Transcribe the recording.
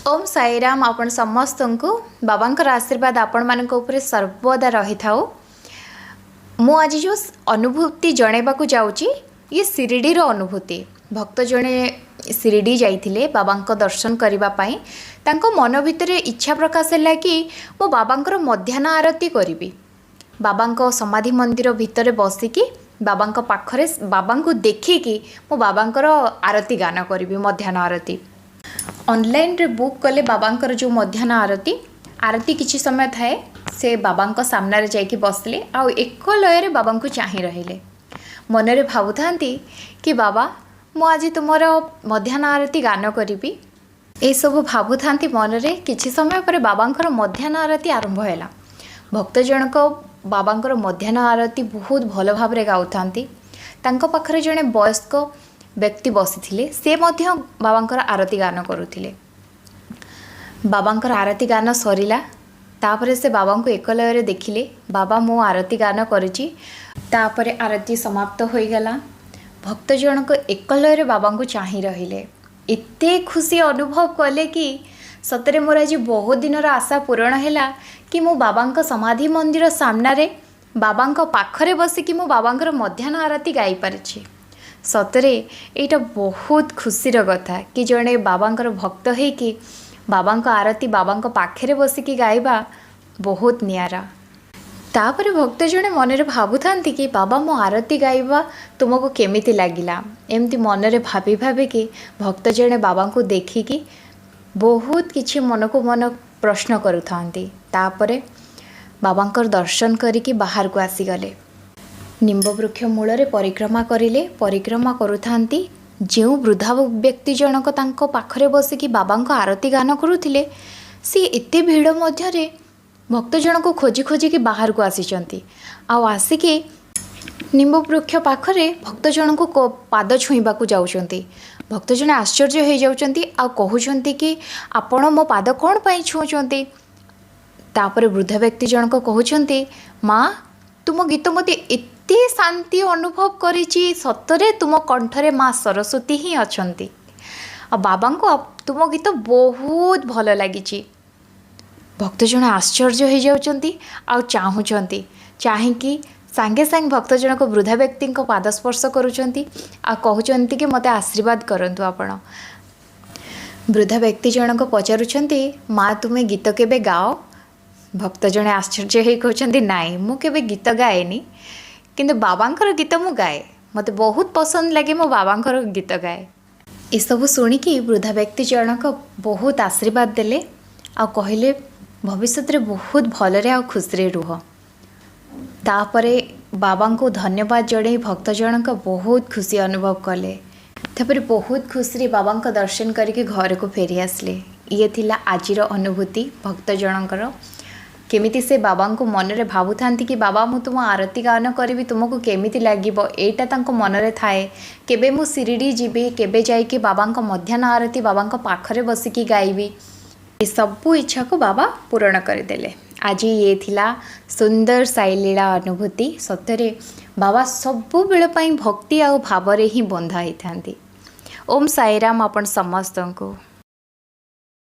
ओम साईराम आपण समस्त को बाबांकर आशीर्वाद आपण मान ऊपर सर्वदा रही था। मु आज जो अनुभूति जनवा जाऊँगी ये शिरडी अनुभूति। भक्त जड़े शिरडी जाइथिले बाबा दर्शन करने तांको मन भितर इच्छा प्रकाश है कि मो बाबांकर मध्याह्न आरती करी। बाबा समाधि मंदिर भितर बसिकी बाबा पाखरे बाबा को देखिकी मो बाबांकर आरती गान करी मध्याह्न आरती। ऑनलाइन रे बुक कले बाबांकर जो मध्याह्न आरती आरती किछि समय थाए से बाबा सामने जाइए बसले आउ एक लय बाबा को चाह रहिले मनरे भावुथांती कि बाबा मु आज तुमर मध्याह्न आरती गान करी। ए सब भावुथांती मनरे किछि समय पर बाबांकर मध्याह्न आरती आरंभ हैला। भक्त जनक बाबांकर मध्याह्न आरती बहुत भल भाव गाउथांती। तांको पाखरे जने वयस्क व्यक्ति बसी से बाबांकर आरती गान करुथिले। बाबांकर आरती गान सरिला तापरे से बाबा को एक लय देखिले बाबा मो आरती गान करिछि। तापरे आरती समाप्त हो गला। भक्त जनक एक लय बाबा को चाह रहिले एते खुशी अनुभव कले कि सतरे मोर आज बहुत दिन आशा पूरण हैला कि मो बाबा समाधि मंदिर सामने बाबा पाखरे बसिकी मो बाबांकर मध्याह्न आरती गाई पारिछि। सतरे एटा बहुत खुशीर कथा कि जड़े बाबांकर भक्त है कि बाबा आरती बाबा पाखे बसिकी गाइबा बहुत नियारा। तापर भक्त जड़े मनरे भावुथांती कि बाबा मो आरती गाइबा तुमको केमिति लागिला। एमती मनरे भाभी भाभी कि भक्त जड़े बाबा को देखिकी बहुत किछि मन को मन प्रश्न करुथांती। तापरे बाबांकर दर्शन करिकी बाहर को आसीगले। निम्ब वृक्ष मूल परिक्रमा करिले परिक्रमा करुथांती। जो वृद्धा व्यक्ति जनक तांको पाखरे बसिकी बाबा आरती गान करुथिले सी एते भीड़ मध्यरे भक्त जनक खोजी खोजी की बाहर को आसीचंती। आसिकी निम्ब वृक्ष पाखरे भक्त जनक को पाद छुईबा को जाउचंती। भक्त जने आश्चर्य हो जाउचंती आ कहउचंती कि आपण मो पाद कोन पई छुचंती। तापर वृद्ध व्यक्ति जनक कहउचंती माँ तुम गीत मते एते शांति अनुभव करिछि। सतरे तुम कंठरे माँ सरस्वती ही अछंती। आ बाबा को तुम गीत बहुत भल लगी। भक्त जन आश्चर्य हो जाउचंती आ चाहुचंती चाहिकी सांगे सांगे भक्त जनक वृद्धा व्यक्ति पाद स्पर्श करुचंती आ कहउचंती कि मते आशीर्वाद करंतु आपण। वृद्धा व्यक्ति जनक पचारुचंती माँ तुम्हें गीत केबे गाओ। भक्त जने आश्चर्य हो कहते नाई मु केबे गीत गाएनी किंतु बाबांकर गीत मु गाए मते बहुत पसंद लगे मो बाबांकर गीत गाए। ये सब शुणिकी वृद्धा व्यक्ति जनक बहुत आशीर्वाद देले आ कहले भविष्य रे बहुत भलरे आ खुशी रुह। तापरे बाबा को धन्यवाद जड़े भक्त जनक बहुत खुशी अनुभव कले। तापर बहुत खुशी बाबा दर्शन करके घर को फेरी आसले। ये थिला आजिर अनुभूति भक्त जनकर केमिति से बाबा को मनरे भावुथांती कि बाबा मु तुम आरती गान करी तुमको केमिति लागिबो एटा तांको मनरे थाए। केबे मु शिरडी जीबी केबे जाइके बाबा मध्याह्न आरती बाबा पाखरे बसिकी गाइबी। ये सबू इच्छा को बाबा पूरण करदेले। आज ये थिला सुंदर साईलीला अनुभूति। सतरे बाबा सबु बेल पई भक्ति आ भावरे ही बंधा होइथांती। ओम साईराम आपण समस्त को।